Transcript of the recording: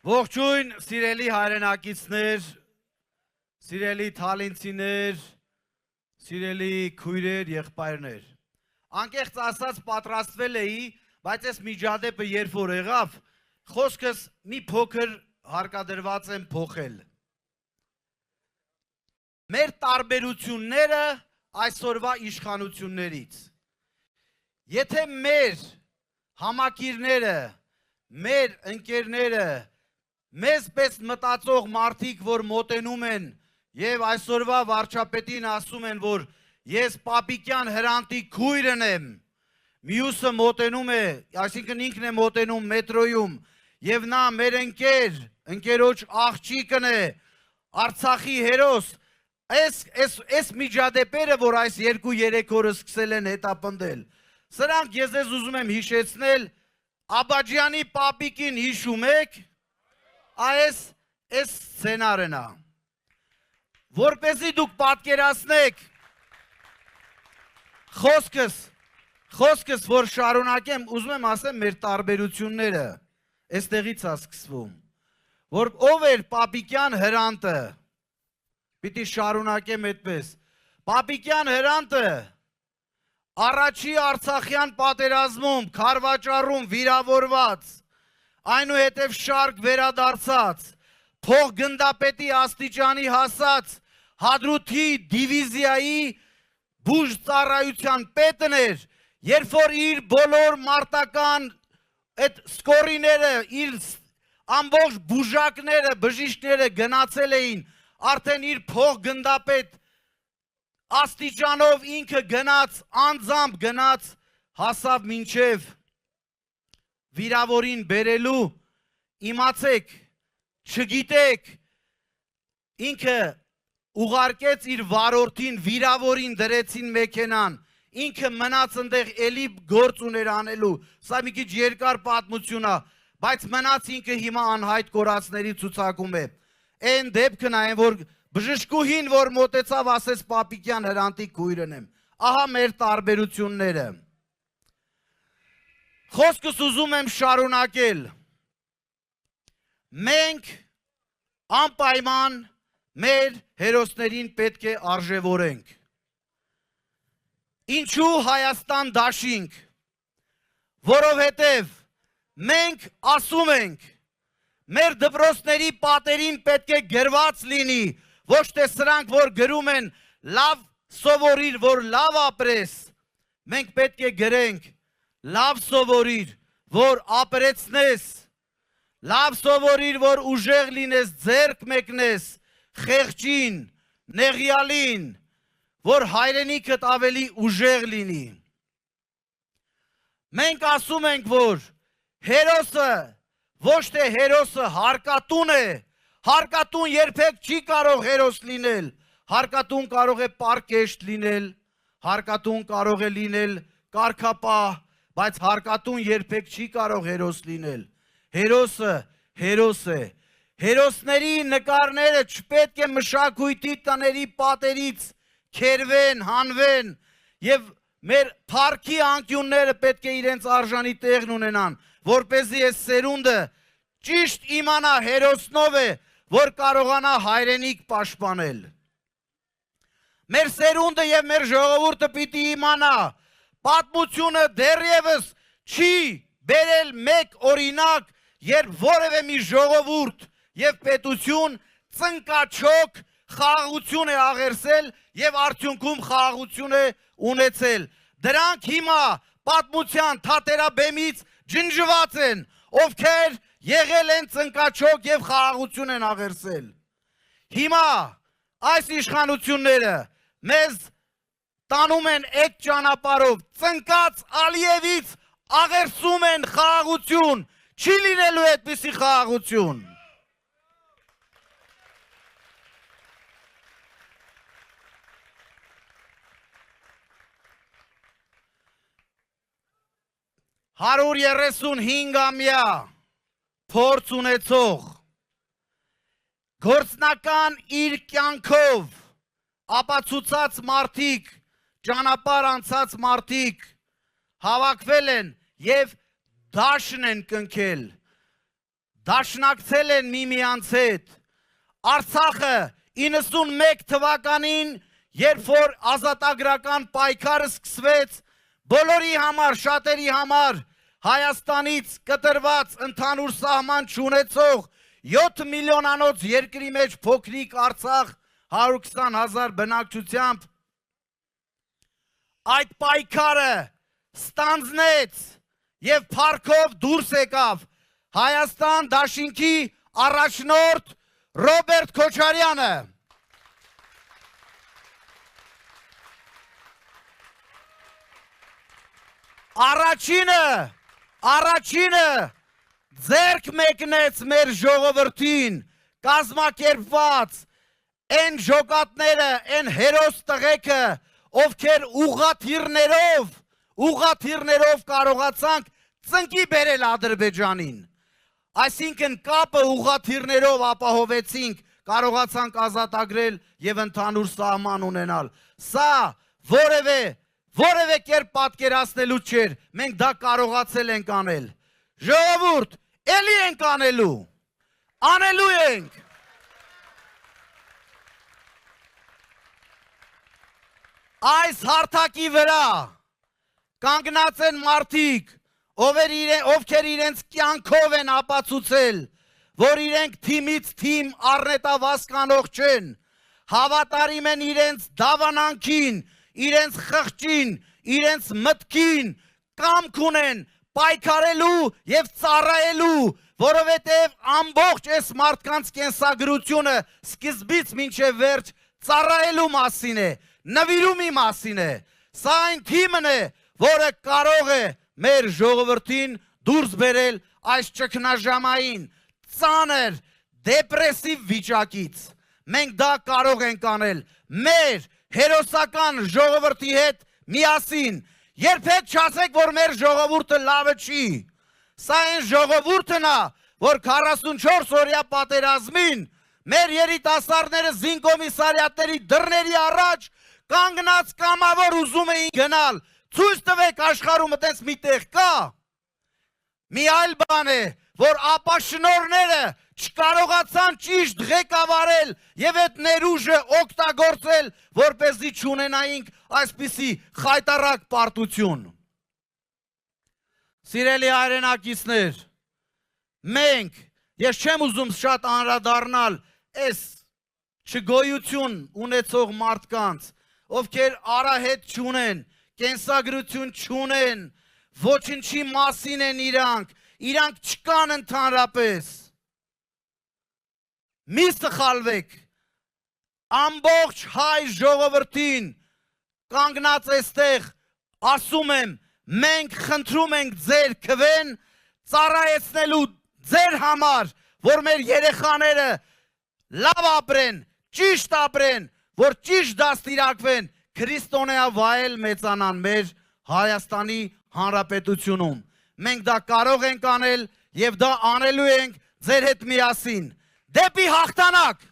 Ողջույն, սիրելի հայրենակիցներ, սիրելի թալինցիներ, սիրելի քույրեր, եղբայրներ։ Անկեղծ ասած պատրաստվել էի, բայց այս միջադեպը երբ որ եղավ, խոսքս մի փոքր հարկադրված եմ փոխել։ Մեր տարբերությունները այսօրվա իշխանություններից։ Եթե մեր համակիրները, մեր ընկերները, մեզ պես մտածող մարդիկ, որ մոտենում են և այսօրվա վարչապետին ասում են, որ ես Պապիկյան Հրանտի քույրն եմ, մյուսը մոտենում է, այսինքն ինքն է մոտենում մետրոյում, և նա մեր ընկերոջ աղջիկն է, Արցախի հերոս, այս միջադեպերը, որ այս 2-3 օրը սկսել են հետապնդել, սրանք ես ուզում եմ հիշեցնել, Աբաջյանի Պապիկին հիշում եք, այս սցենարն է, որպեսզի դուք պատկերացնեք խոսքս, որ շարունակեմ, ուզում եմ ասեմ մեր տարբերությունները, այստեղից է սկսվում, որ ով էր Պապիկյան Հրանտը, պիտի շարունակեմ այդպես, Պապիկյան Հրանտը առաջի Արցախյան պատերազմում, Քարվաճառում վիրավորված, այնուհետև շարք վերադարձած, փոխգնդապետի աստիճանի հասած Հադրութի դիվիզիայի բուժծառայության պետն էր, երբ որ իր բոլոր մարտական այդ սկորիները, իր ամբողջ բուժակները, բժիշկները գնացել էին, արդեն իր փոխգնդապետ աստիճանով ինքը գնաց, անձամբ գնաց, հասավ մինչև վիրավորին բերելու, իմացեք, չգիտեք, ինքը ուղարկեց իր վարորդին, վիրավորին դրեցին մեքենան, ինքը մնաց ընդեղ էլի գործ ուներ անելու, սա մի քիչ երկար պատմություն է, բայց մնաց ինքը հիմա անհայտ կորածների ցուցակում է, այն դեպքն այն, որ բժշկուհին, որ մոտեցավ, ասեց Պապիկյան Հրանտի քույրն եմ, ահա մեր տարբերությունները։ Խոսքս ուզում եմ շարունակել, մենք անպայման մեր հերոսներին պետք է արժևորենք, ինչու Հայաստան դաշինք, որովհետև մենք ասում ենք, մեր դպրոցների պատերին պետք է գրված լինի, ոչ թե սրանք, որ գրում են լավ սովորիր, որ լավ ապրես, մենք պետք է գրենք, լավ սովորիր, որ ապրեցնես, լավ սովորիր, որ ուժեղ լինես, ձեռք մեկնես, խեղճին, նեղյալին, որ հայրենիքդ ավելի ուժեղ լինի։ Մենք ասում ենք, որ հերոսը, ոչ թե հերոսը հարկատուն է, հարկատուն երբեք չի կարող հերոս լինել, հարկատուն կարող է պարկեշտ լինել, հարկատուն կարող է լինել կարգապահ, բայց հարկատուն երբեք չի կարող հերոս լինել, հերոսը հերոս է, հերոսների նկարները չպետք է մշակույթի տների պատերից քերվեն, հանվեն և մեր փառքի անկյունները պետք է իրենց արժանի տեղն ունենան, որպեսզի այս սերունդը ճիշտ իմանա հերոսնով է, որ կարողանա հայրենիք պաշտպանել։ Մեր սերունդը և մեր ժողովուրդը պիտի իմանա, պատմությունը դեռևս չի բերել մեկ օրինակ, երբ որևէ մի ժողովուրդ և պետություն ծնկաչոք խաղաղություն է աղերսել և արդյունքում խաղաղություն է ունեցել։ Դրանք հիմա պատմության թատերաբեմից ջնջված են, ովքեր եղել են ծնկաչոք և խաղաղություն են աղերսել։ Հիմա այս իշխանությունները մեզ տանում են այդ ճանապարհով, ծնկած Ալիևից աղերսում են խաղաղություն, չի լինելու այդպիսի խաղաղություն։ Հարյուր 35-ամյա փորձ ունեցող, գործնական իր կյանքով ապացուցած մարդիկ, ճանապարհ անցած մարդիկ հավաքվել են և դաշն են կնքել, դաշնակցել են միմյանց հետ։ Արցախը 91 թվականին, երբ որ ազատագրական պայքարը սկսվեց, բոլորի համար, շատերի համար Հայաստանից կտրված ընդհանուր սահման չունեցող 7 միլիոնանոց երկրի մեջ փոքրիկ Արցախ 120,000 բնակչությամբ այդ պայքարը ստանձնեց եւ փառքով դուրս եկավ Հայաստան դաշինքի առաջնորդ Ռոբերտ Քոչարյանը։ Առաջինը ձեռք մեկնեց մեր ժողովրդին կազմակերպված այն ժոկատները, այն հերոս տղեկը, ովքեր ուղղաթիռներով կարողացանք ծնկի բերել Ադրբեջանին։ Այսինքն կապը ուղղաթիռներով ապահովեցինք, կարողացանք ազատագրել եւ ընդհանուր սահման ունենալ։ Սա որևէ կերպ պատկերացնելու չէր, մենք դա կարողացել ենք անել։ Ժողովուրդ, էլի ենք անելու ենք։ Այս հարթակի վրա կանգնած են մարդիկ, ովքեր իրենց կյանքով են ապացուցել, որ իրենք թիմից թիմ առնետավազկանող չեն, հավատարիմ են իրենց դավանանքին, իրենց խղճին, իրենց մտքին, կամք ունեն պայքարելու եւ ծառայելու, որովհետեւ ամբողջ այս մարդկանց կենսագրությունը սկզբից մինչեւ վերջ ծառայելու մասին է, նվիրումի մասին է։ Սա այն թիմն է, որը կարող է մեր ժողովրդին դուրս բերել այս ճգնաժամային, ծանր, դեպրեսիվ վիճակից։ Մենք դա կարող ենք անել մեր հերոսական ժողովրդի հետ միասին։ Երբեք չասեք, որ մեր ժողովուրդը լավը չի։ Սա այն ժողովուրդն է, որ 44 օրյա պատերազմին մեր երիտասարդները զինկոմիսարիատների դռների առաջ կանգնած կամավոր ուզում էին գնալ։ Ցույց տվեք աշխարհում այդպես մի տեղ կա։ Մի այլ բան է, որ ապաշնորհները չկարողացան ճիշտ ղեկավարել եւ այդ ներուժը օգտագործել, որպեսզի չունենայինք այսպիսի խայտառակ պարտություն։ Սիրելի հայրենակիցներ, մենք, ես չեմ ուզում շատ անդրադառնալ այս չգոյություն ունեցող մարդկանց, ովքեր արահետ չունեն, կենսագրություն չունեն, ոչնչի մասին են իրանք չկան ընդհանրապես։ Մի սխալվեք, ամբողջ հայ ժողովրդին կանգնած էստեղ ասում եմ, մենք խնդրում ենք ձեր քվեն ծառայեցնելու ձեր համար, որ մեր երեխաները լավ ապրեն, ճիշտ ապրեն, որ ճիշտ դաստիարակվեն, քրիստոնեա վայել մեծանան մեր Հայաստանի Հանրապետությունում։ Մենք դա կարող ենք անել եւ դա անելու ենք ձեր հետ միասին։ Դեպի հաղթանակ։